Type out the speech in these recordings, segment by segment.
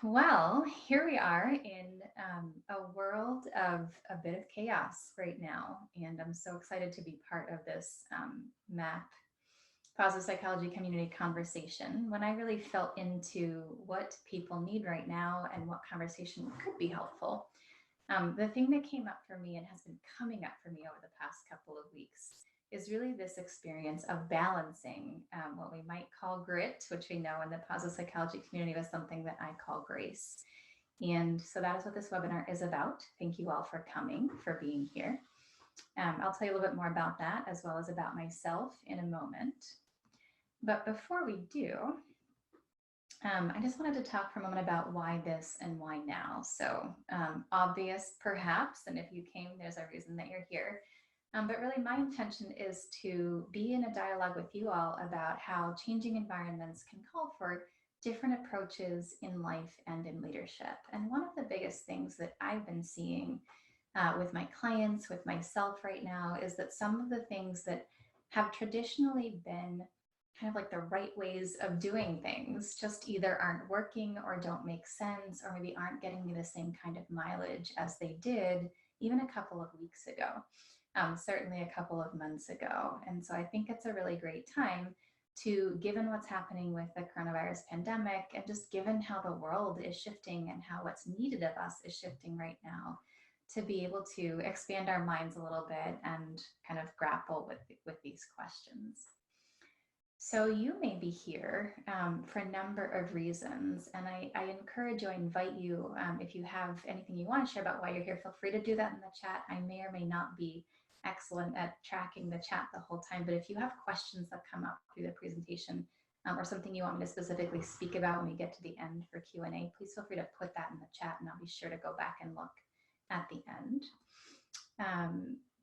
Well, here we are in a world of a bit of chaos right now, and I'm so excited to be part of this MAPP positive psychology community conversation when I really felt into what people need right now and what conversation could be helpful. The thing that came up for me and has been coming up for me over the past couple of weeks is really this experience of balancing what we might call grit, which we know in the positive psychology community was something that I call grace. And so that is what this webinar is about. Thank you all for coming, for being here. I'll tell you a little bit more about that as well as about myself in a moment. But before we do, I just wanted to talk for a moment about why this and why now. So obvious perhaps, and if you came, there's a reason that you're here. But really my intention is to be in a dialogue with you all about how changing environments can call for different approaches in life and in leadership. And one of the biggest things that I've been seeing with my clients, with myself right now, is that some of the things that have traditionally been kind of like the right ways of doing things just either aren't working or don't make sense, or maybe aren't getting me the same kind of mileage as they did even a couple of weeks ago, certainly a couple of months ago. And so I think it's a really great time to, given what's happening with the coronavirus pandemic and just given how the world is shifting and how what's needed of us is shifting right now, to be able to expand our minds a little bit and kind of grapple with these questions. So you may be here for a number of reasons, and I encourage you, I invite you, if you have anything you want to share about why you're here, feel free to do that in the chat. I may or may not be excellent at tracking the chat the whole time, but if you have questions that come up through the presentation or something you want me to specifically speak about when we get to the end for Q&A, please feel free to put that in the chat and I'll be sure to go back and look at the end.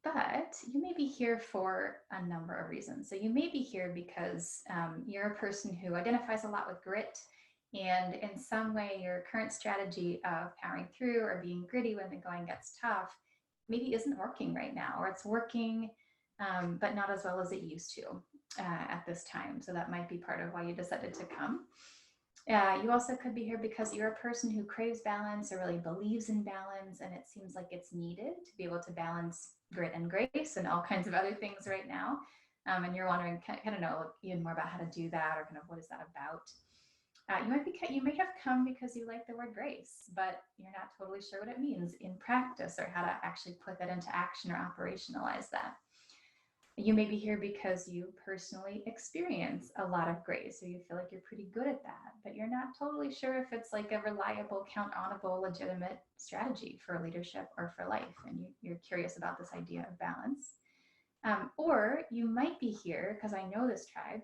But you may be here for a number of reasons. So you may be here because you're a person who identifies a lot with grit, and in some way your current strategy of powering through or being gritty when the going gets tough maybe isn't working right now, or it's working but not as well as it used to at this time. So that might be part of why you decided to come. You also could be here because you're a person who craves balance or really believes in balance, and it seems like it's needed to be able to balance grit and grace and all kinds of other things right now. And you're wondering, kind of know even more about how to do that, or kind of what is that about. You may have come because you like the word grace, but you're not totally sure what it means in practice or how to actually put that into action or operationalize that. You may be here because you personally experience a lot of grace, or you feel like you're pretty good at that, but you're not totally sure if it's like a reliable, count-onable, legitimate strategy for leadership or for life, and you're curious about this idea of balance. Or you might be here, because I know this tribe,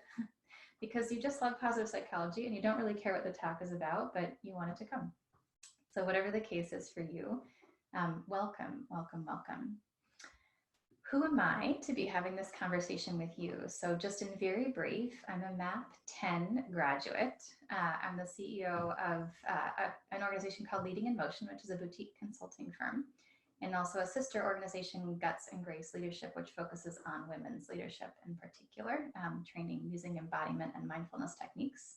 because you just love positive psychology and you don't really care what the talk is about, but you wanted to come. So whatever the case is for you, welcome, welcome, welcome. Who am I to be having this conversation with you? So just in very brief, I'm a MAPP 10 graduate. I'm the CEO of an organization called Leading in Motion, which is a boutique consulting firm, and also a sister organization, Guts and Grace Leadership, which focuses on women's leadership in particular, training using embodiment and mindfulness techniques.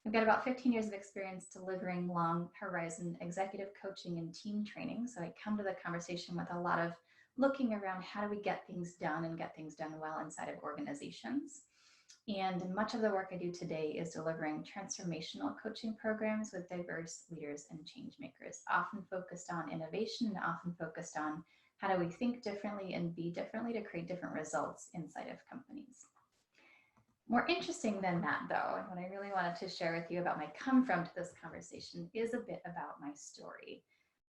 I've got about 15 years of experience delivering long horizon executive coaching and team training. So I come to the conversation with a lot of looking around how do we get things done and get things done well inside of organizations. And much of the work I do today is delivering transformational coaching programs with diverse leaders and change makers, often focused on innovation and often focused on how do we think differently and be differently to create different results inside of companies. More interesting than that, though, and what I really wanted to share with you about my come from to this conversation is a bit about my story.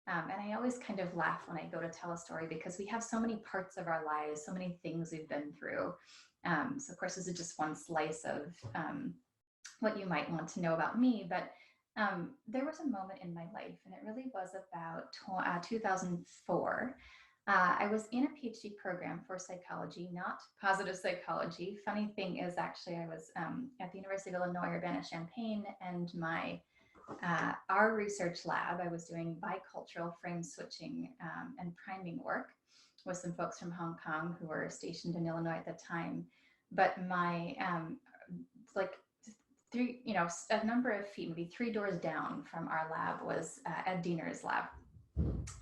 And I always kind of laugh when I go to tell a story because we have so many parts of our lives, so many things we've been through. So of course, this is just one slice of what you might want to know about me, but there was a moment in my life, and it really was about 2004. I was in a PhD program for psychology, not positive psychology. Funny thing is, actually, I was at the University of Illinois, Urbana-Champaign, and our research lab, I was doing bicultural frame switching and priming work with some folks from Hong Kong who were stationed in Illinois at the time. But my a number of feet, maybe 3 doors down from our lab was Ed Diener's lab.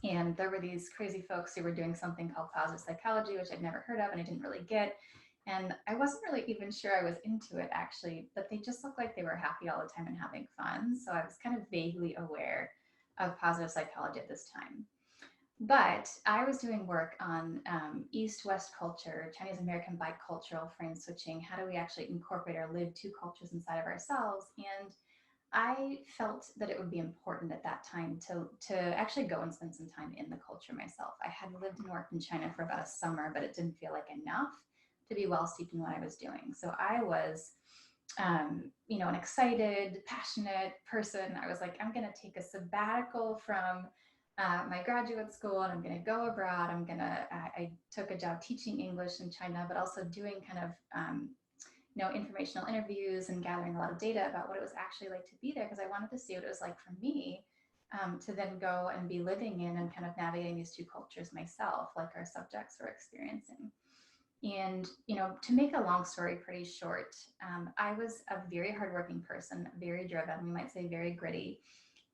And there were these crazy folks who were doing something called positive psychology, which I'd never heard of and I didn't really get. And I wasn't really even sure I was into it, actually, but they just looked like they were happy all the time and having fun. So I was kind of vaguely aware of positive psychology at this time. But I was doing work on East-West culture, Chinese-American bicultural frame switching. How do we actually incorporate our lived two cultures inside of ourselves? And I felt that it would be important at that time to actually go and spend some time in the culture myself. I had lived and worked in China for about a summer, but it didn't feel like enough to be well steeped in what I was doing. So I was, an excited, passionate person. I was like, I'm going to take a sabbatical from my graduate school and I'm going to go abroad. I took a job teaching English in China, but also doing kind of, informational interviews and gathering a lot of data about what it was actually like to be there, because I wanted to see what it was like for me to then go and be living in and kind of navigating these two cultures myself, like our subjects were experiencing. And, to make a long story pretty short, I was a very hardworking person, very driven, we might say very gritty.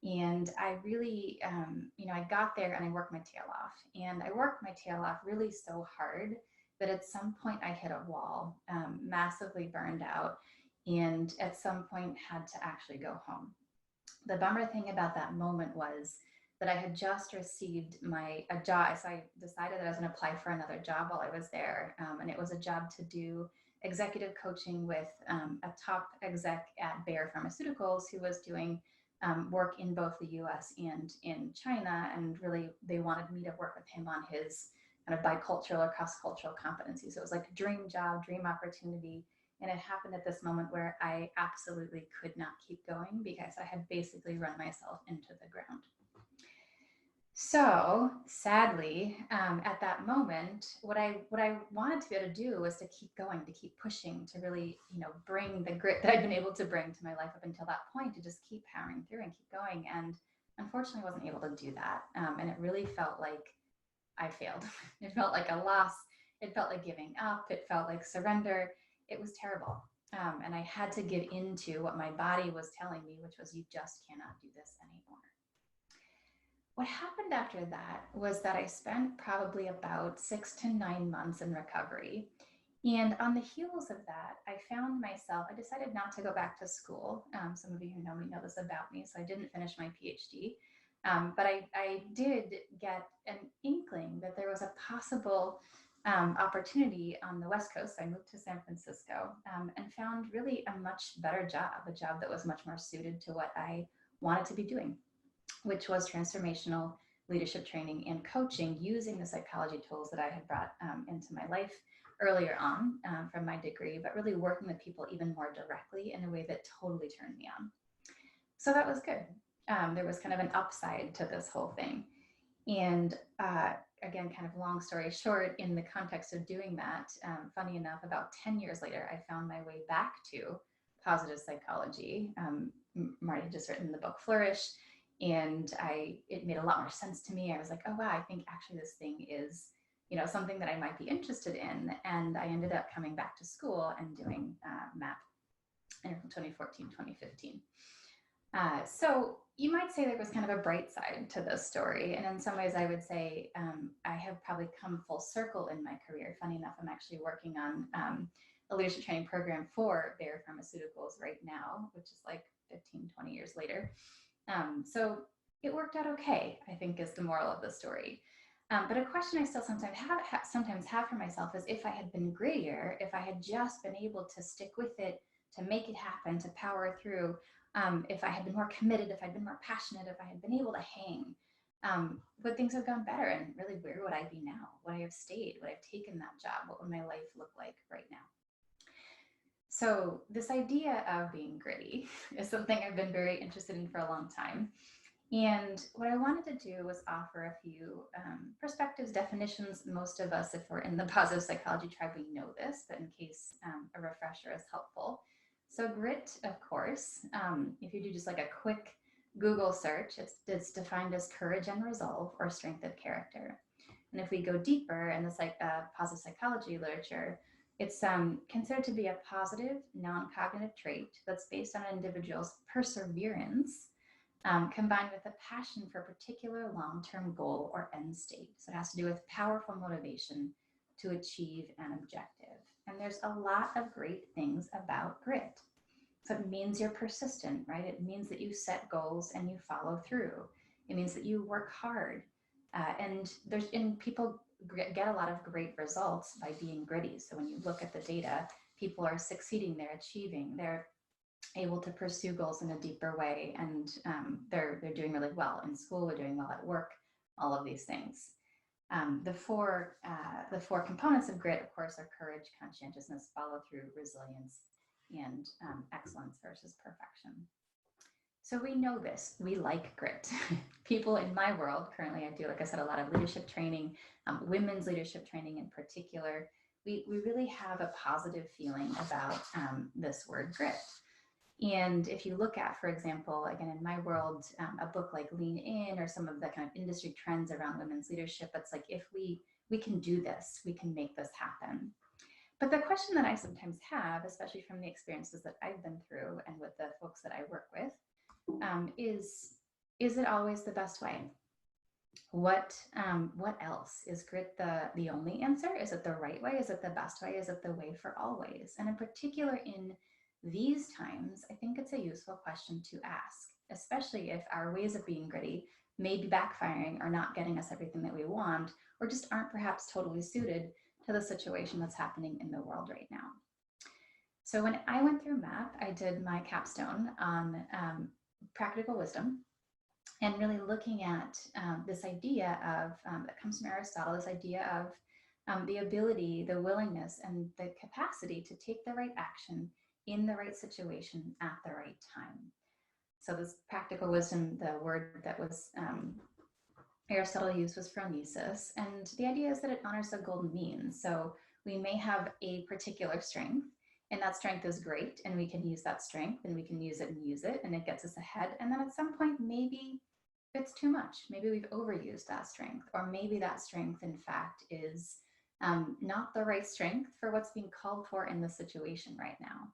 And I really, I got there and I worked my tail off. And I worked my tail off really so hard that at some point I hit a wall, massively burned out, and at some point had to actually go home. The bummer thing about that moment was that I had just received a job. So I decided that I was going to apply for another job while I was there. And it was a job to do executive coaching with a top exec at Bayer Pharmaceuticals who was doing work in both the US and in China. And really, they wanted me to work with him on his kind of bicultural or cross-cultural competencies. So it was like a dream job, dream opportunity. And it happened at this moment where I absolutely could not keep going because I had basically run myself into the ground. So sadly, at that moment, what I wanted to be able to do was to keep going, to keep pushing, to really, bring the grit that I'd been able to bring to my life up until that point, to just keep powering through and keep going. And unfortunately, I wasn't able to do that. And it really felt like I failed. It felt like a loss. It felt like giving up. It felt like surrender. It was terrible. And I had to give into what my body was telling me, which was, you just cannot do this anymore. What happened after that was that I spent probably about 6 to 9 months in recovery. And on the heels of that, I decided not to go back to school. Some of you who know me know this about me, so I didn't finish my PhD. But I did get an inkling that there was a possible opportunity on the West Coast. I moved to San Francisco and found really a much better job, a job that was much more suited to what I wanted to be doing, which was transformational leadership training and coaching using the psychology tools that I had brought into my life earlier on from my degree, but really working with people even more directly in a way that totally turned me on. So that was good. There was kind of an upside to this whole thing. And again, kind of long story short, in the context of doing that, funny enough, about 10 years later, I found my way back to positive psychology. Marty had just written the book Flourish, and it made a lot more sense to me. I was like, oh, wow, I think actually this thing is, something that I might be interested in. And I ended up coming back to school and doing MAPP in 2014, 2015. So you might say there was kind of a bright side to this story. And in some ways I would say I have probably come full circle in my career. Funny enough, I'm actually working on a leadership training program for Bayer Pharmaceuticals right now, which is like 15, 20 years later. So it worked out okay, I think, is the moral of the story. But a question I still sometimes have for myself is, if I had been grittier, if I had just been able to stick with it, to make it happen, to power through, if I had been more committed, if I'd been more passionate, if I had been able to hang, would things have gone better? And really, where would I be now? Would I have stayed? Would I have taken that job? What would my life look like right now? So this idea of being gritty is something I've been very interested in for a long time. And what I wanted to do was offer a few perspectives, definitions. Most of us, if we're in the positive psychology tribe, we know this, but in case a refresher is helpful. So grit, of course, if you do just like a quick Google search, it's defined as courage and resolve, or strength of character. And if we go deeper in the positive psychology literature, It's considered to be a positive, non-cognitive trait that's based on an individual's perseverance combined with a passion for a particular long-term goal or end state. So it has to do with powerful motivation to achieve an objective. And there's a lot of great things about grit. So it means you're persistent, right? It means that you set goals and you follow through. It means that you work hard. And people get a lot of great results by being gritty. So when you look at the data, people are succeeding, they're achieving, they're able to pursue goals in a deeper way, and they're doing really well in school, they're doing well at work, all of these things. The four components of grit, of course, are courage, conscientiousness, follow through, resilience, and excellence versus perfection. So we know this, we like grit. People in my world, currently I do, like I said, a lot of leadership training, women's leadership training in particular. We really have a positive feeling about this word grit. And if you look at, for example, again, in my world, a book like LeeAnn or some of the kind of industry trends around women's leadership, it's like, if we can do this, we can make this happen. But the question that I sometimes have, especially from the experiences that I've been through and with the folks that I work with, is it always the best way? What else? Is grit the only answer? Is it the right way? Is it the best way? Is it the way for always? And in particular, in these times, I think it's a useful question to ask, especially if our ways of being gritty may be backfiring or not getting us everything that we want, or just aren't perhaps totally suited to the situation that's happening in the world right now. So when I went through MAPP, I did my capstone on practical wisdom, and really looking at this idea of, that comes from Aristotle, this idea of the ability, the willingness, and the capacity to take the right action in the right situation at the right time. So this practical wisdom, the word that was Aristotle used was Phronesis, and the idea is that it honors the golden mean. So we may have a particular strength, and that strength is great, and we can use that strength, and we can use it, and it gets us ahead. And then at some point, maybe it's too much. Maybe we've overused that strength, or maybe that strength, in fact, is not the right strength for what's being called for in the situation right now.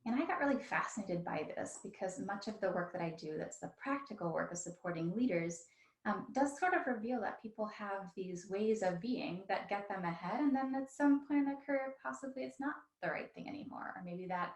And I got really fascinated by this because much of the work that I do, that's the practical work of supporting leaders, does sort of reveal that people have these ways of being that get them ahead, and then at some point in their career, possibly it's not the right thing anymore, or maybe that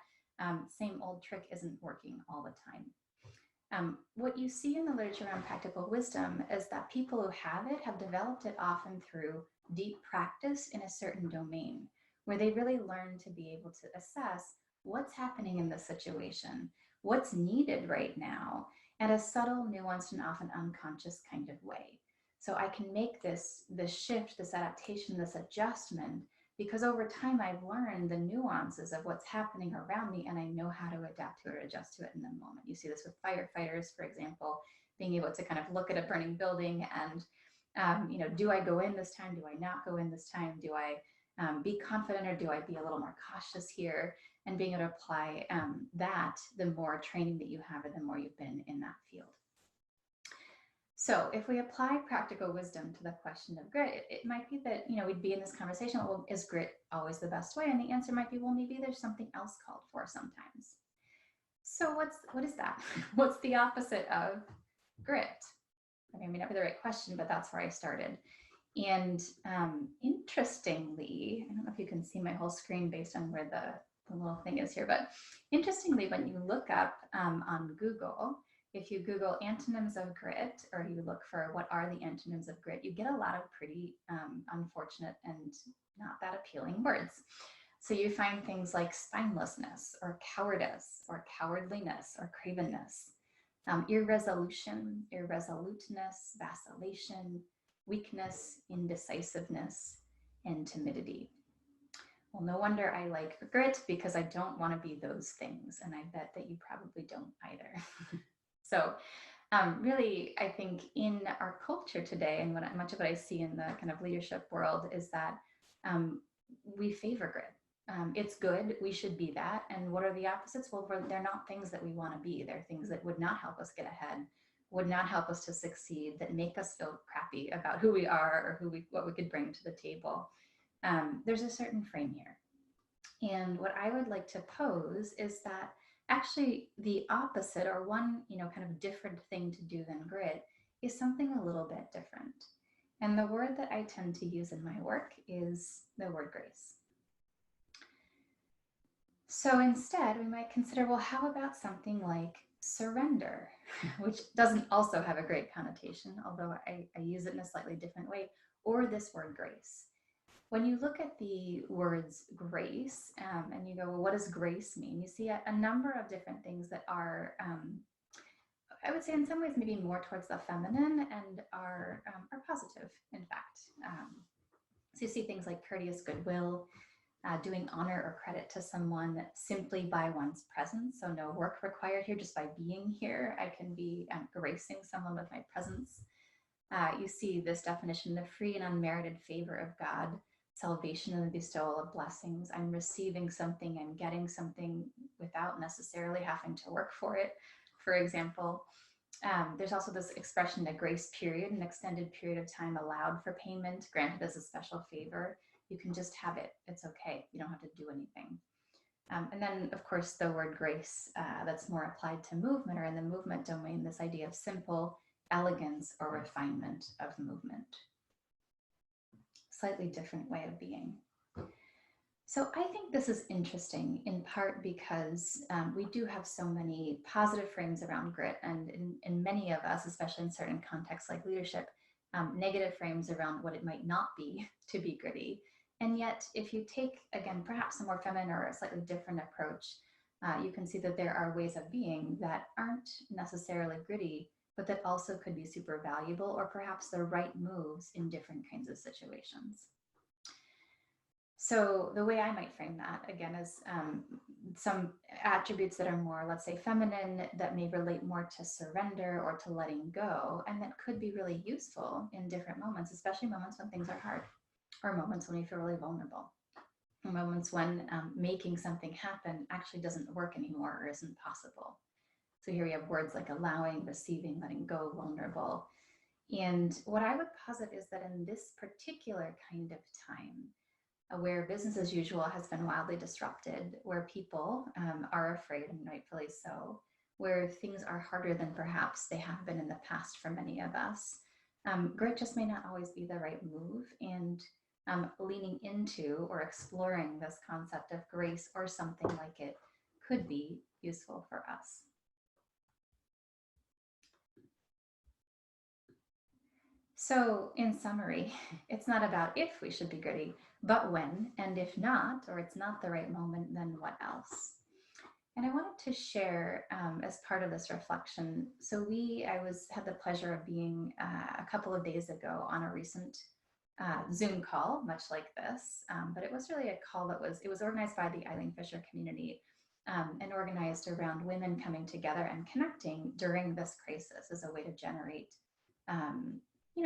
same old trick isn't working all the time. What you see in the literature around practical wisdom is that people who have it have developed it often through deep practice in a certain domain, where they really learn to be able to assess what's happening in the situation, what's needed right now, in a subtle, nuanced, and often unconscious kind of way. So I can make this shift, this adaptation, this adjustment, because over time I've learned the nuances of what's happening around me, and I know how to adapt to it or adjust to it in the moment. You see this with firefighters, for example, being able to kind of look at a burning building and, do I go in this time? Do I not go in this time? Do I be confident, or do I be a little more cautious here? And being able to apply that, the more training that you have, and the more you've been in that field. So if we apply practical wisdom to the question of grit, it might be that, we'd be in this conversation, well, is grit always the best way? And the answer might be, well, maybe there's something else called for sometimes. So what is that? What's the opposite of grit? I mean, it may not be the right question, but that's where I started. And interestingly, I don't know if you can see my whole screen based on where the little thing is here, but interestingly, when you look up on Google, if you Google antonyms of grit, or you look for what are the antonyms of grit, you get a lot of pretty unfortunate and not that appealing words. So you find things like spinelessness, or cowardice, or cowardliness, or cravenness, irresolution, irresoluteness, vacillation, weakness, indecisiveness, and timidity. Well, no wonder I like grit, because I don't want to be those things, and I bet that you probably don't either. So really, I think in our culture today, and much of what I see in the kind of leadership world, is that we favor grit. It's good, we should be that. And what are the opposites? Well, they're not things that we want to be. They're things that would not help us get ahead, would not help us to succeed, that make us feel crappy about who we are, or what we could bring to the table. There's a certain frame here. And what I would like to pose is that actually the opposite, or one, kind of different thing to do than grit, is something a little bit different. And the word that I tend to use in my work is the word grace. So instead, we might consider, well, how about something like surrender, which doesn't also have a great connotation, although I use it in a slightly different way, or this word grace. When you look at the words grace and you go, well, what does grace mean? You see a number of different things that are, I would say in some ways, maybe more towards the feminine and are positive, in fact. So you see things like courteous goodwill, doing honor or credit to someone simply by one's presence. So no work required here, just by being here, I can be gracing someone with my presence. You see this definition, the free and unmerited favor of God, salvation and the bestowal of blessings. I'm receiving something, I'm getting something without necessarily having to work for it, for example. There's also this expression, a grace period, an extended period of time allowed for payment, granted as a special favor. You can just have it. It's okay. You don't have to do anything. And then, of course, the word grace that's more applied to movement, or in the movement domain, this idea of simple elegance or refinement of movement. Slightly different way of being. So I think this is interesting in part because we do have so many positive frames around grit, and in many of us, especially in certain contexts like leadership, negative frames around what it might not be to be gritty. And yet, if you take, again, perhaps a more feminine or a slightly different approach, you can see that there are ways of being that aren't necessarily gritty, but that also could be super valuable, or perhaps the right moves in different kinds of situations. So the way I might frame that, again, is some attributes that are more, let's say, feminine, that may relate more to surrender or to letting go, and that could be really useful in different moments, especially moments when things are hard, or moments when you feel really vulnerable, or moments when making something happen actually doesn't work anymore or isn't possible. So here we have words like allowing, receiving, letting go, vulnerable. And what I would posit is that in this particular kind of time, where business as usual has been wildly disrupted, where people are afraid, and rightfully so, where things are harder than perhaps they have been in the past for many of us, grit just may not always be the right move. And leaning into or exploring this concept of grace or something like it could be useful for us. So in summary, it's not about if we should be gritty, but when, and if not, or it's not the right moment, then what else? And I wanted to share as part of this reflection. So had the pleasure of being a couple of days ago on a recent Zoom call, much like this, but it was really a call it was organized by the Eileen Fisher community and organized around women coming together and connecting during this crisis as a way to generate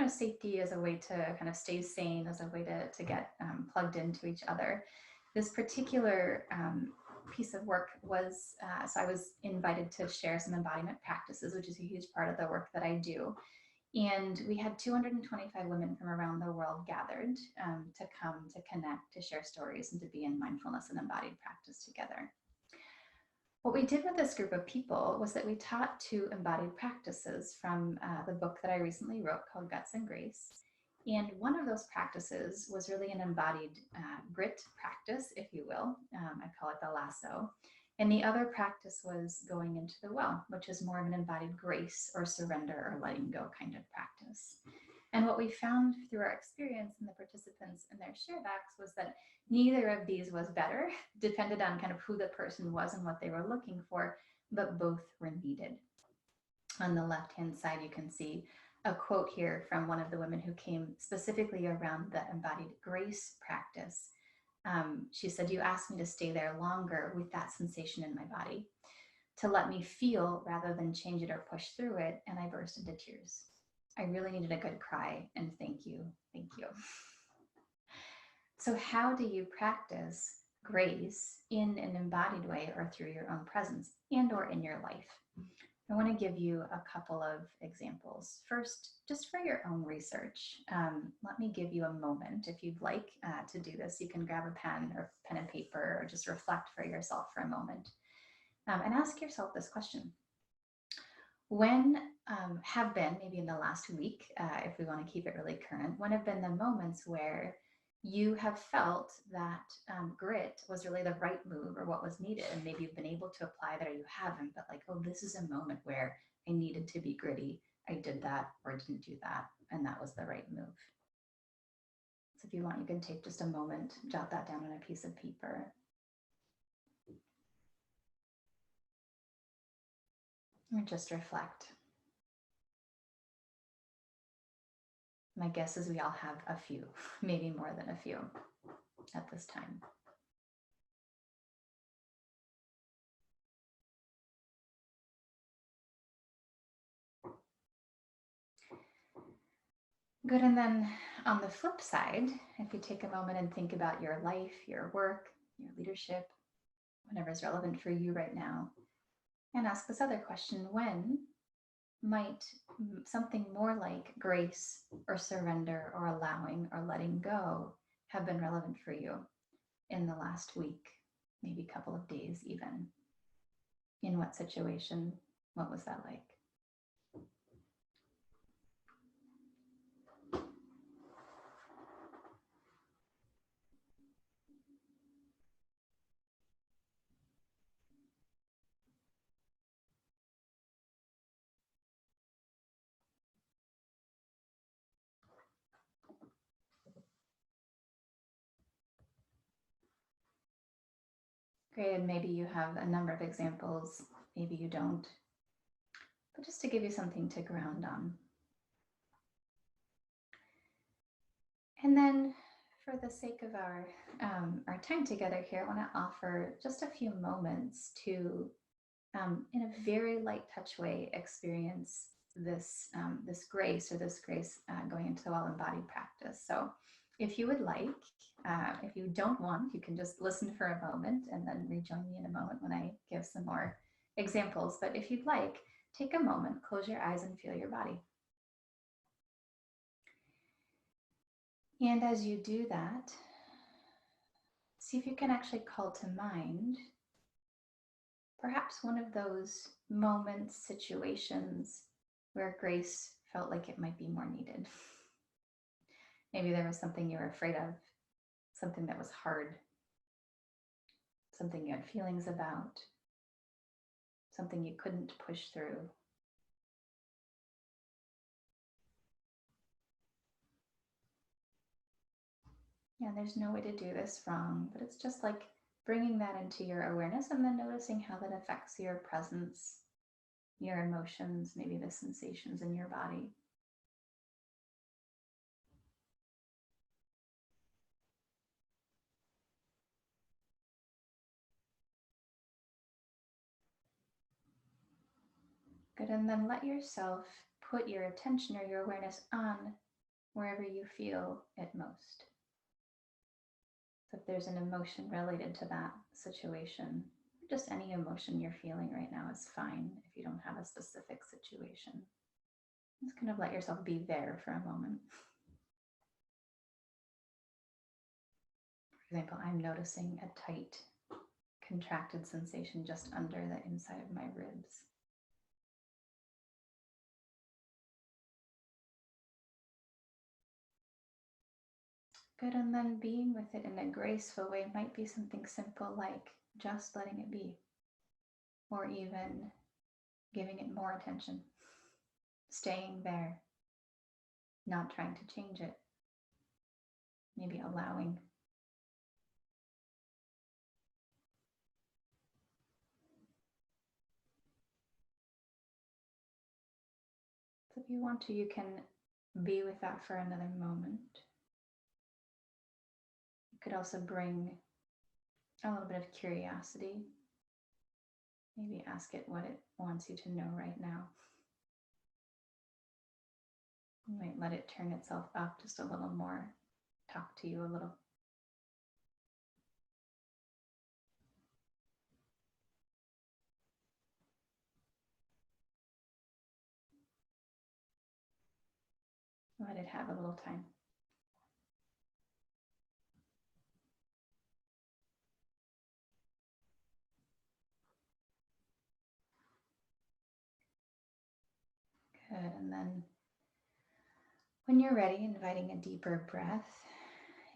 safety, as a way to kind of stay sane, as a way to get plugged into each other. This particular piece of work was, so I was invited to share some embodiment practices, which is a huge part of the work that I do. And we had 225 women from around the world gathered to come to connect, to share stories, and to be in mindfulness and embodied practice together. What we did with this group of people was that we taught 2 embodied practices from the book that I recently wrote called Guts and Grace. And one of those practices was really an embodied grit practice, if you will. I call it the lasso. And the other practice was going into the well, which is more of an embodied grace or surrender or letting go kind of practice. And what we found through our experience and the participants and their sharebacks was that neither of these was better, depended on kind of who the person was and what they were looking for, but both were needed. On the left-hand side, you can see a quote here from one of the women who came specifically around the embodied grace practice. She said, "You asked me to stay there longer with that sensation in my body, to let me feel rather than change it or push through it, and I burst into tears. I really needed a good cry, and thank you, thank you." So how do you practice grace in an embodied way or through your own presence and or in your life? I want to give you a couple of examples. First, just for your own research, let me give you a moment. If you'd like to do this, you can grab a pen and paper or just reflect for yourself for a moment and ask yourself this question. When have been, maybe in the last week, if we want to keep it really current, when have been the moments where you have felt that grit was really the right move or what was needed, and maybe you've been able to apply that or you haven't, but like, oh, this is a moment where I needed to be gritty. I did that or didn't do that, and that was the right move. So if you want, you can take just a moment, jot that down on a piece of paper. Or just reflect. My guess is we all have a few, maybe more than a few at this time. Good, and then on the flip side, if you take a moment and think about your life, your work, your leadership, whatever is relevant for you right now, and ask this other question: when might something more like grace or surrender or allowing or letting go have been relevant for you in the last week, maybe a couple of days even? In what situation? What was that like? Great, and maybe you have a number of examples, maybe you don't, but just to give you something to ground on. And then for the sake of our time together here, I want to offer just a few moments to, in a very light touch way, experience this grace going into the well-embodied practice. So if you would like, if you don't want, you can just listen for a moment and then rejoin me in a moment when I give some more examples. But if you'd like, take a moment, close your eyes and feel your body. And as you do that, see if you can actually call to mind perhaps one of those moments, situations where grace felt like it might be more needed. Maybe there was something you were afraid of, something that was hard, something you had feelings about, something you couldn't push through. Yeah, there's no way to do this wrong, but it's just like bringing that into your awareness and then noticing how that affects your presence, your emotions, maybe the sensations in your body. Good, and then let yourself put your attention or your awareness on wherever you feel it most. So if there's an emotion related to that situation, just any emotion you're feeling right now is fine if you don't have a specific situation. Just kind of let yourself be there for a moment. For example, I'm noticing a tight, contracted sensation just under the inside of my ribs. Good, and then being with it in a graceful way might be something simple like just letting it be, or even giving it more attention, staying there, not trying to change it, maybe allowing. So if you want to, you can be with that for another moment. You could also bring a little bit of curiosity. Maybe ask it what it wants you to know right now. You might let it turn itself up just a little more, talk to you a little. Let it have a little time. Good. And then when you're ready, inviting a deeper breath.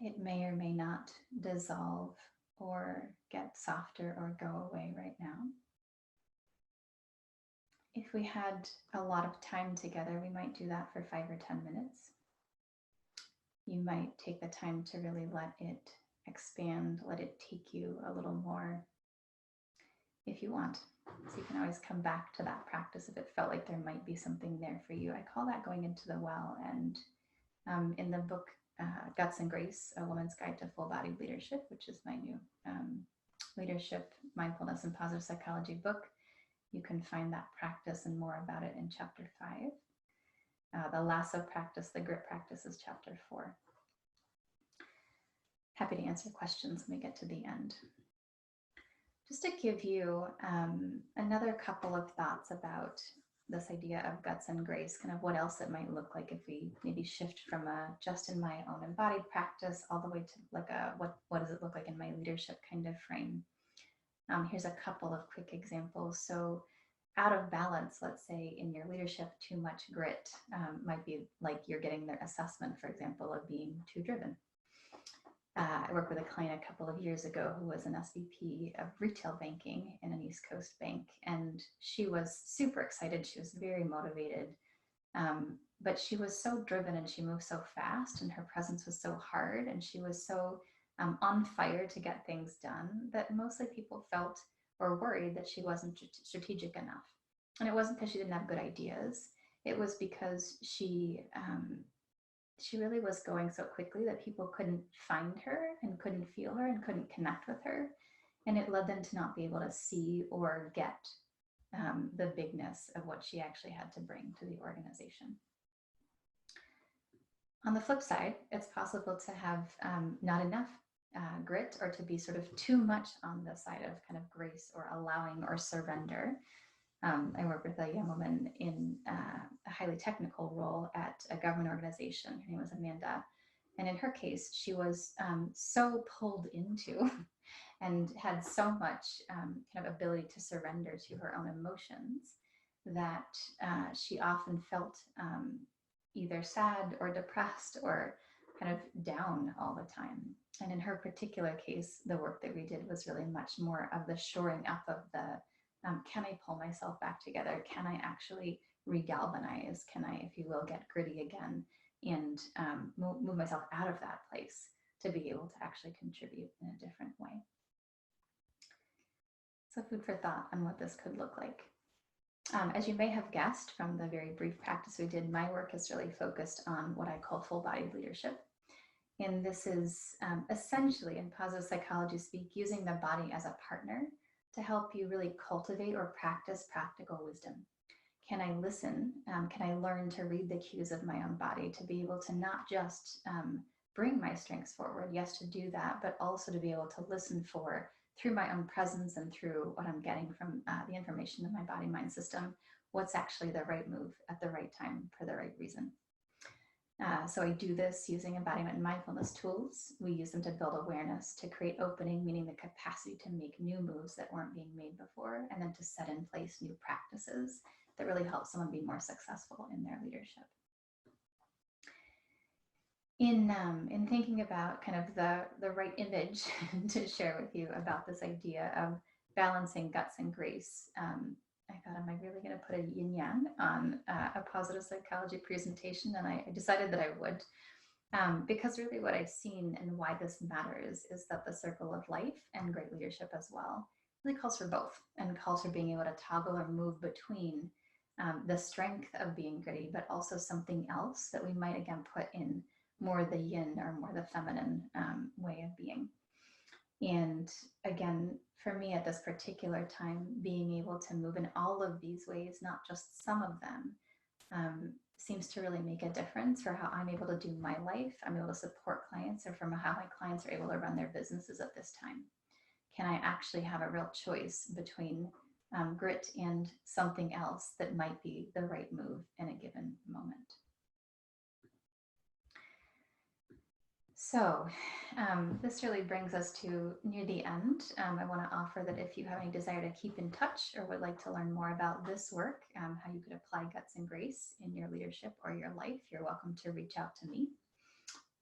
It may or may not dissolve or get softer or go away right now. If we had a lot of time together, we might do that for 5 or 10 minutes. You might take the time to really let it expand, let it take you a little more if you want. So you can always come back to that practice if it felt like there might be something there for you. I call that going into the well. And in the book, Guts and Grace, A Woman's Guide to Full-Bodied Leadership, which is my new leadership, mindfulness, and positive psychology book, you can find that practice and more about it in chapter 5. The lasso practice, the grit practice, is chapter 4. Happy to answer questions when we get to the end. Just to give you another couple of thoughts about this idea of guts and grace, kind of what else it might look like if we maybe shift from a just in my own embodied practice all the way to like a what does it look like in my leadership kind of frame. Here's a couple of quick examples. So out of balance, let's say in your leadership, too much grit might be like you're getting their assessment, for example, of being too driven. I worked with a client a couple of years ago who was an SVP of retail banking in an East Coast bank, and she was super excited. She was very motivated, but she was so driven and she moved so fast and her presence was so hard and she was so on fire to get things done that mostly people felt or worried that she wasn't strategic enough. And it wasn't because she didn't have good ideas. It was because she really was going so quickly that people couldn't find her and couldn't feel her and couldn't connect with her. And it led them to not be able to see or get the bigness of what she actually had to bring to the organization. On the flip side, it's possible to have not enough grit or to be sort of too much on the side of kind of grace or allowing or surrender. I work with a young woman in a highly technical role at a government organization. Her name was Amanda. And in her case, she was so pulled into and had so much kind of ability to surrender to her own emotions that she often felt either sad or depressed or kind of down all the time. And in her particular case, the work that we did was really much more of the shoring up of the can I pull myself back together? Can I actually regalvanize? Can I, if you will, get gritty again and move myself out of that place to be able to actually contribute in a different way? So food for thought on what this could look like. As you may have guessed from the very brief practice we did, my work is really focused on what I call full-bodied leadership. And this is essentially, in positive psychology speak, using the body as a partner to help you really cultivate or practice practical wisdom. Can I listen? Can I learn to read the cues of my own body to be able to not just bring my strengths forward, yes, to do that, but also to be able to listen for, through my own presence and through what I'm getting from the information in my body-mind system, what's actually the right move at the right time for the right reason. So I do this using embodiment and mindfulness tools. We use them to build awareness, to create opening, meaning the capacity to make new moves that weren't being made before, and then to set in place new practices that really help someone be more successful in their leadership. In thinking about kind of the right image to share with you about this idea of balancing guts and grace, I thought, am I really going to put a yin yang on a positive psychology presentation? And I decided that I would, because really what I've seen and why this matters is that the circle of life and great leadership as well really calls for both and calls for being able to toggle or move between the strength of being gritty, but also something else that we might again put in more the yin or more the feminine way of being. And again, for me at this particular time, being able to move in all of these ways, not just some of them, seems to really make a difference for how I'm able to do my life. I'm able to support clients, or from how my clients are able to run their businesses at this time. Can I actually have a real choice between grit and something else that might be the right move in a given moment? So this really brings us to near the end. I want to offer that if you have any desire to keep in touch or would like to learn more about this work, how you could apply guts and grace in your leadership or your life, you're welcome to reach out to me.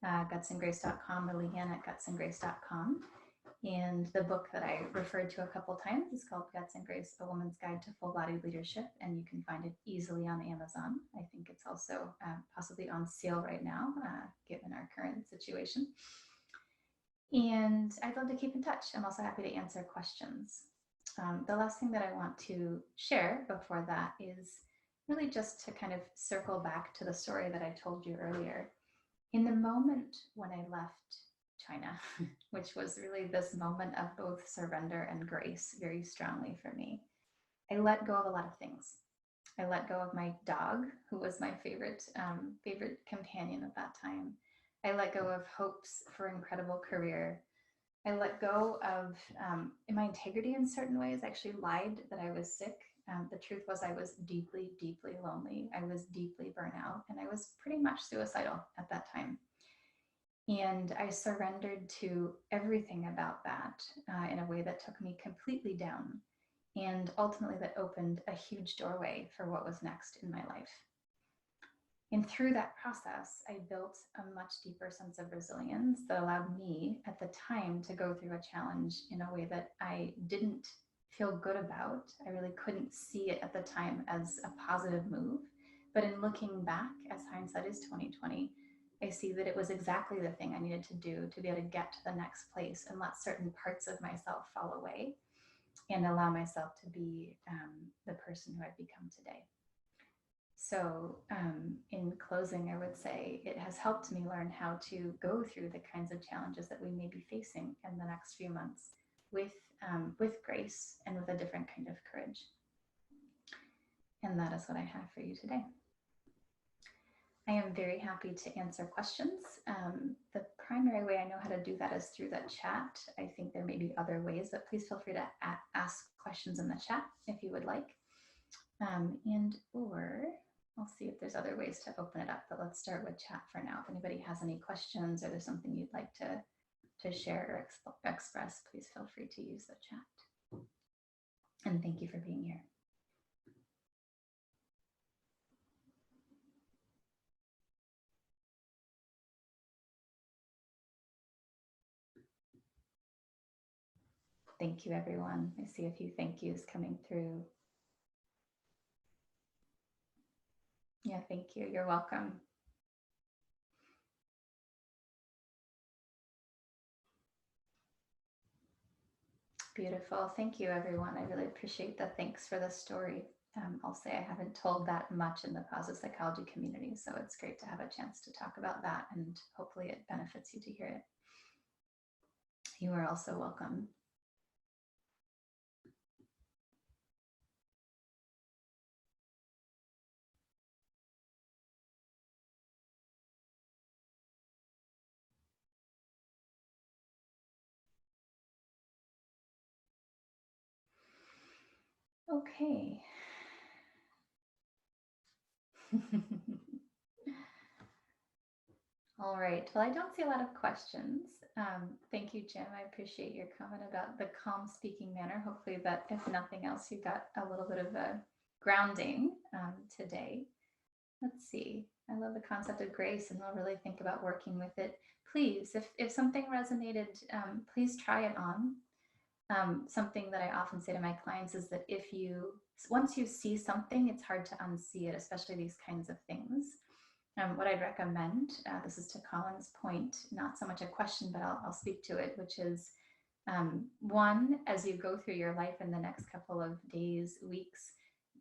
gutsandgrace.com or LeeAnn at gutsandgrace.com. And the book that I referred to a couple times is called Guts and Grace, A Woman's Guide to Full-Bodied Leadership, and you can find it easily on Amazon. I think it's also possibly on sale right now, given our current situation. And I'd love to keep in touch. I'm also happy to answer questions. The last thing that I want to share before that is really just to kind of circle back to the story that I told you earlier. In the moment when I left China, which was really this moment of both surrender and grace very strongly for me, I let go of a lot of things. I let go of my dog, who was my favorite companion at that time. I let go of hopes for an incredible career. I let go of my integrity in certain ways. I actually lied that I was sick. The truth was I was deeply, deeply lonely. I was deeply burnt out, and I was pretty much suicidal at that time. And I surrendered to everything about that in a way that took me completely down, and ultimately that opened a huge doorway for what was next in my life. And through that process, I built a much deeper sense of resilience that allowed me at the time to go through a challenge in a way that I didn't feel good about. I really couldn't see it at the time as a positive move. But in looking back, as hindsight is 2020, I see that it was exactly the thing I needed to do to be able to get to the next place and let certain parts of myself fall away and allow myself to be the person who I've become today. So in closing, I would say it has helped me learn how to go through the kinds of challenges that we may be facing in the next few months with grace and with a different kind of courage. And that is what I have for you today. I am very happy to answer questions. The primary way I know how to do that is through the chat. I think there may be other ways, but please feel free to ask questions in the chat if you would like. Or I'll see if there's other ways to open it up, but let's start with chat for now. If anybody has any questions or there's something you'd like to share or express, please feel free to use the chat. And thank you for being here. Thank you, everyone. I see a few thank yous coming through. Yeah, thank you. You're welcome. Beautiful. Thank you, everyone. I really appreciate the thanks for the story. I'll say I haven't told that much in the positive psychology community, so it's great to have a chance to talk about that, and hopefully it benefits you to hear it. You are also welcome. Okay. All right. Well, I don't see a lot of questions. Thank you, Jim. I appreciate your comment about the calm speaking manner. Hopefully that, if nothing else, you got a little bit of a grounding today. Let's see. I love the concept of grace, and I'll really think about working with it. Please, if something resonated, please try it on. Something that I often say to my clients is that once you see something, it's hard to unsee it, especially these kinds of things. What I'd recommend, this is to Colin's point, not so much a question, but I'll speak to it, which is one, as you go through your life in the next couple of days, weeks,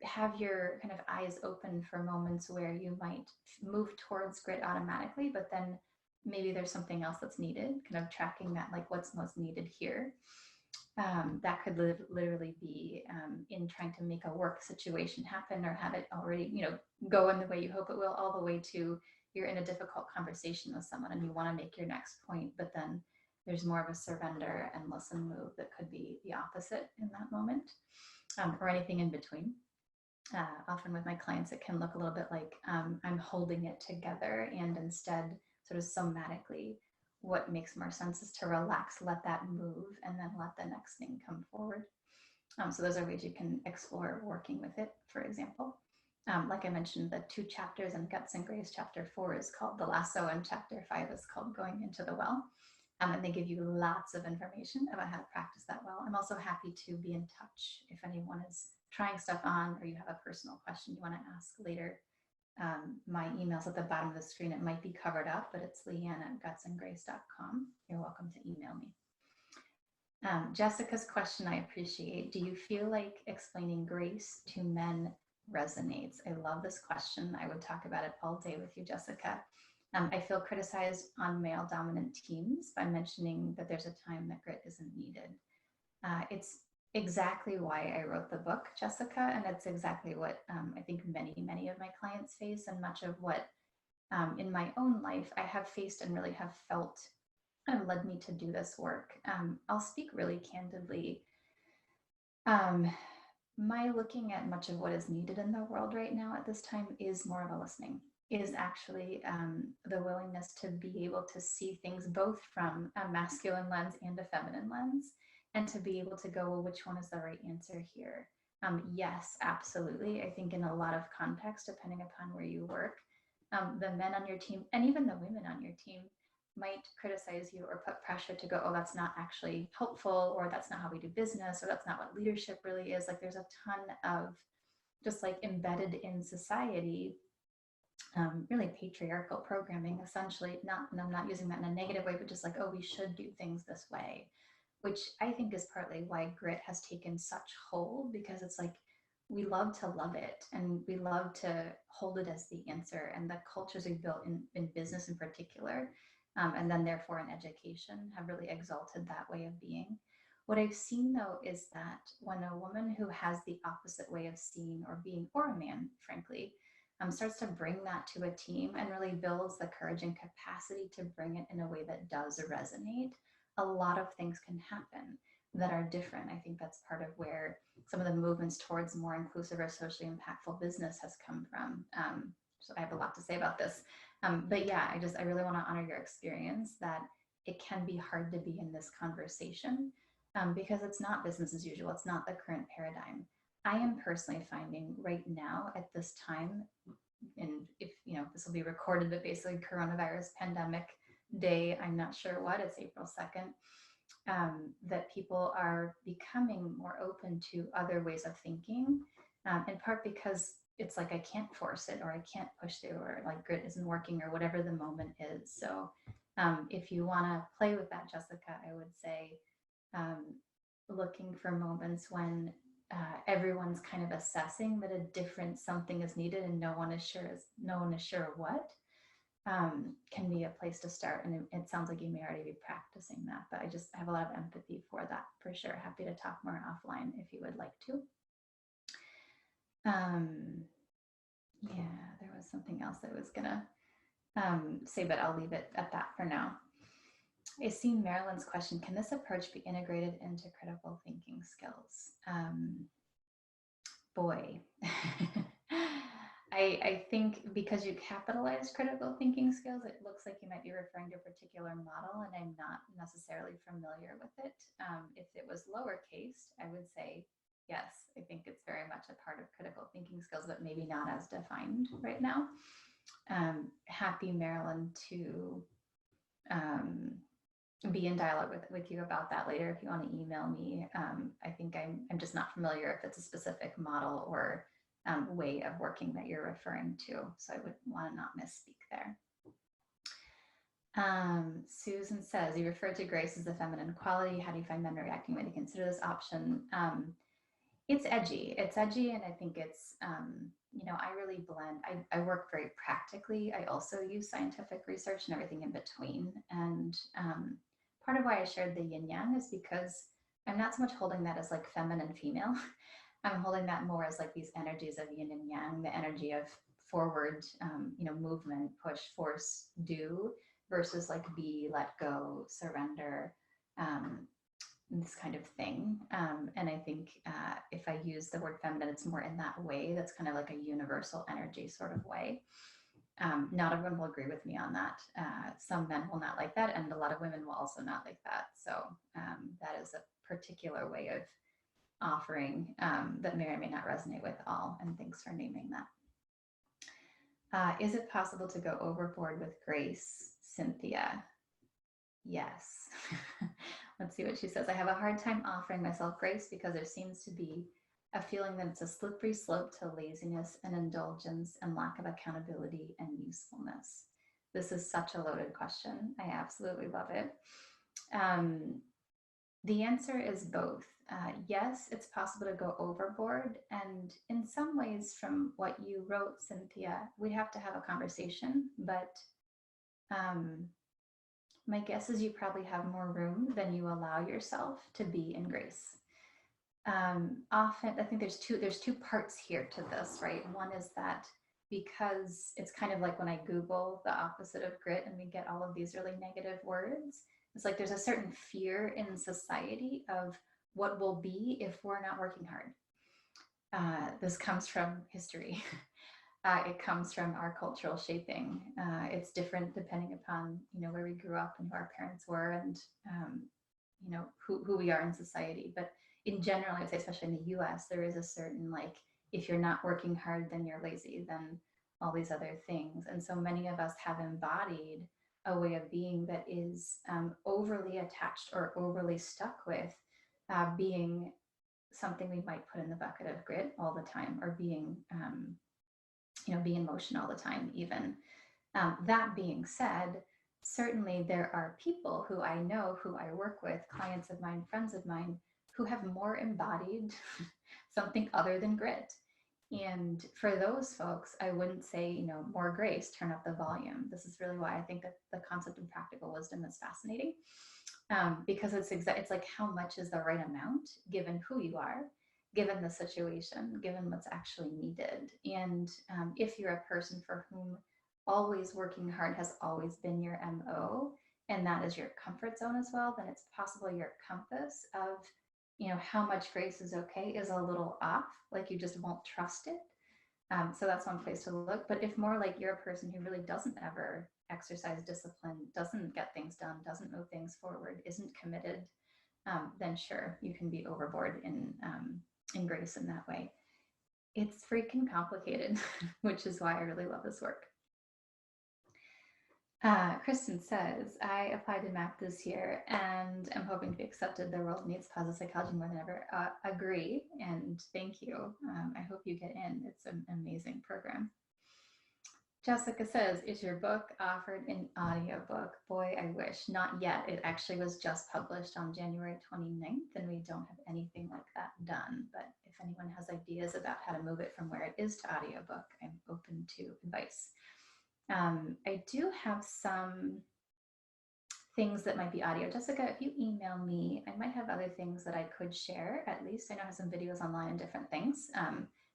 have your kind of eyes open for moments where you might move towards grit automatically, but then maybe there's something else that's needed, kind of tracking that, like what's most needed here. That could literally be in trying to make a work situation happen or have it already, go in the way you hope it will, all the way to you're in a difficult conversation with someone and you want to make your next point, but then there's more of a surrender and listen move that could be the opposite in that moment, or anything in between. Often with my clients, it can look a little bit like I'm holding it together, and instead sort of somatically what makes more sense is to relax, let that move, and then let the next thing come forward. So those are ways you can explore working with it, for example. Like I mentioned, the 2 chapters in Guts and Grace, chapter 4 is called The Lasso, and chapter 5 is called Going into the Well. And they give you lots of information about how to practice that well. I'm also happy to be in touch if anyone is trying stuff on, or you have a personal question you want to ask later. My email's at the bottom of the screen. It might be covered up, but it's LeeAnn@gutsandgrace.com. You're welcome to email me. Jessica's question I appreciate. Do you feel like explaining grace to men resonates? I love this question. I would talk about it all day with you, Jessica. I feel criticized on male dominant teams by mentioning that there's a time that grit isn't needed. It's exactly why I wrote the book, Jessica, and it's exactly what I think many of my clients face, and much of what in my own life I have faced and really have felt kind of led me to do this work. I'll speak really candidly. My looking at much of what is needed in the world right now at this time is more of a listening, is actually the willingness to be able to see things both from a masculine lens and a feminine lens, and to be able to go, well, which one is the right answer here? Yes, absolutely. I think in a lot of context, depending upon where you work, the men on your team and even the women on your team might criticize you or put pressure to go, oh, that's not actually helpful, or that's not how we do business, or that's not what leadership really is. Like there's a ton of just like embedded in society, really patriarchal programming, essentially. Not, and I'm not using that in a negative way, but just like, oh, we should do things this way, which I think is partly why grit has taken such hold, because it's like, we love to love it, and we love to hold it as the answer. And the cultures we've built in business in particular, and then therefore in education, have really exalted that way of being. What I've seen though is that when a woman who has the opposite way of seeing or being, or a man, frankly, starts to bring that to a team and really builds the courage and capacity to bring it in a way that does resonate, a lot of things can happen that are different. I think that's part of where some of the movements towards more inclusive or socially impactful business has come from. So I have a lot to say about this. But yeah, I really want to honor your experience, that it can be hard to be in this conversation because it's not business as usual. It's not the current paradigm. I am personally finding right now at this time, and if you know, this will be recorded, but basically coronavirus pandemic day, I'm not sure what, it's April 2nd, that people are becoming more open to other ways of thinking, in part because it's like, I can't force it, or I can't push through, or like grit isn't working, or whatever the moment is. So if you want to play with that, Jessica, I would say looking for moments when everyone's kind of assessing that a different something is needed, and no one is sure what, can be a place to start. And it sounds like you may already be practicing that, but I just have a lot of empathy for that, for sure. Happy to talk more offline if you would like to. Yeah, there was something else I was gonna say, but I'll leave it at that for now. I see Marilyn's question, can this approach be integrated into critical thinking skills? Boy, I think because you capitalized critical thinking skills, it looks like you might be referring to a particular model, and I'm not necessarily familiar with it. If it was lowercase, I would say, yes, I think it's very much a part of critical thinking skills, but maybe not as defined right now. Happy, Marilyn, to be in dialogue with you about that later if you want to email me. I think I'm just not familiar if it's a specific model or way of working that you're referring to, so I would want to not misspeak there. Susan says, you referred to grace as a feminine quality. How do you find men reacting when you consider this option? It's edgy, and I think it's, you know, I really blend, I work very practically. I also use scientific research and everything in between. And part of why I shared the yin yang is because I'm not so much holding that as like feminine female. I'm holding that more as like these energies of yin and yang, the energy of forward, you know, movement, push, force, do, versus like be, let go, surrender, this kind of thing. And I think if I use the word feminine, it's more in that way. That's kind of like a universal energy sort of way. Not everyone will agree with me on that. Some men will not like that, and a lot of women will also not like that. So that is a particular way of offering that may or may not resonate with all. And thanks for naming that. Is it possible to go overboard with grace, Cynthia? Yes. Let's see what she says. I have a hard time offering myself grace because there seems to be a feeling that it's a slippery slope to laziness and indulgence and lack of accountability and usefulness. This is such a loaded question. I absolutely love it. The answer is both. Yes, it's possible to go overboard. And in some ways, from what you wrote, Cynthia, we'd have to have a conversation. But my guess is you probably have more room than you allow yourself to be in grace. Often, I think there's two parts here to this, right? One is that because it's kind of like when I Google the opposite of grit and we get all of these really negative words, it's like there's a certain fear in society of what will be if we're not working hard. This comes from history. It comes from our cultural shaping. It's different depending upon, where we grew up and who our parents were and, who we are in society. But in general, I would say, especially in the US, there is a certain, like, if you're not working hard, then you're lazy, then all these other things. And so many of us have embodied a way of being that is overly attached or overly stuck with being something we might put in the bucket of grit all the time, or being, be in motion all the time, even. That being said, certainly there are people who I know, who I work with, clients of mine, friends of mine, who have more embodied something other than grit. And for those folks, I wouldn't say, more grace, turn up the volume. This is really why I think that the concept of practical wisdom is fascinating, because it's like, how much is the right amount given who you are, given the situation, given what's actually needed. And if you're a person for whom always working hard has always been your MO, and that is your comfort zone as well, then it's possible your compass of how much grace is okay is a little off, like you just won't trust it. So that's one place to look. But if more like you're a person who really doesn't ever exercise discipline, doesn't get things done, doesn't move things forward, isn't committed, then sure, you can be overboard in grace in that way. It's freaking complicated, which is why I really love this work. Kristen says, I applied to MAPP this year and I'm hoping to be accepted. The world needs positive psychology more than ever. Agree, and thank you. I hope you get in. It's an amazing program. Jessica says, is your book offered in audiobook? Boy, I wish. Not yet. It actually was just published on January 29th, and we don't have anything like that done. But if anyone has ideas about how to move it from where it is to audiobook, I'm open to advice. I do have some things that might be audio. Jessica, if you email me, I might have other things that I could share. At least I know I have some videos online and different things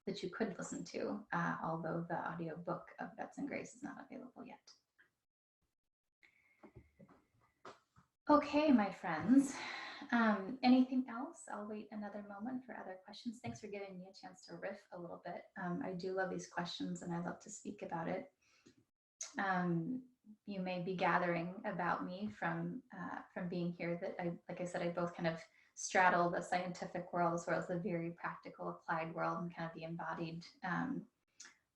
that you could listen to, although the audio book of Guts and Grace is not available yet. Okay, my friends. Anything else? I'll wait another moment for other questions. Thanks for giving me a chance to riff a little bit. I do love these questions and I love to speak about it. You may be gathering about me from being here that like I said, I both kind of straddle the scientific world as well as the very practical applied world and kind of the embodied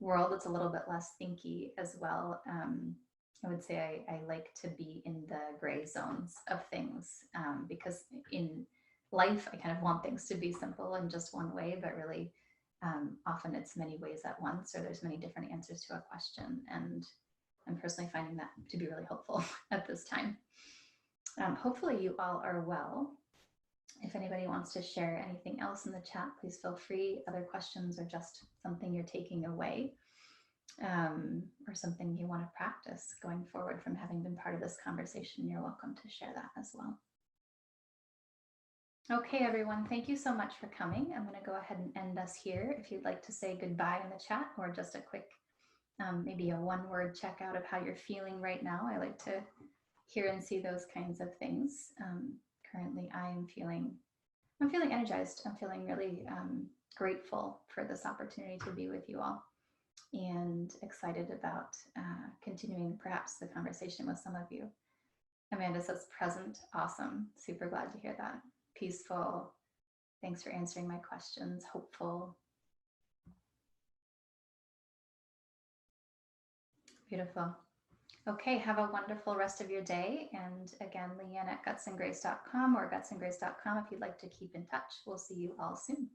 world that's a little bit less thinky as well. I would say I like to be in the gray zones of things because in life, I kind of want things to be simple in just one way, but really often it's many ways at once, or there's many different answers to a question. And I'm personally finding that to be really helpful at this time. Hopefully you all are well. If anybody wants to share anything else in the chat, please feel free. Other questions or just something you're taking away or something you want to practice going forward from having been part of this conversation, you're welcome to share that as well. Okay, everyone, thank you so much for coming. I'm going to go ahead and end us here. If you'd like to say goodbye in the chat or just a quick maybe a one-word checkout of how you're feeling right now. I like to hear and see those kinds of things. Currently, I'm feeling energized. I'm feeling really grateful for this opportunity to be with you all. and excited about continuing perhaps the conversation with some of you. Amanda says present. Awesome. Super glad to hear that. Peaceful. Thanks for answering my questions. Hopeful. Beautiful. Okay, have a wonderful rest of your day. And again, LeeAnn at gutsandgrace.com or gutsandgrace.com if you'd like to keep in touch. We'll see you all soon.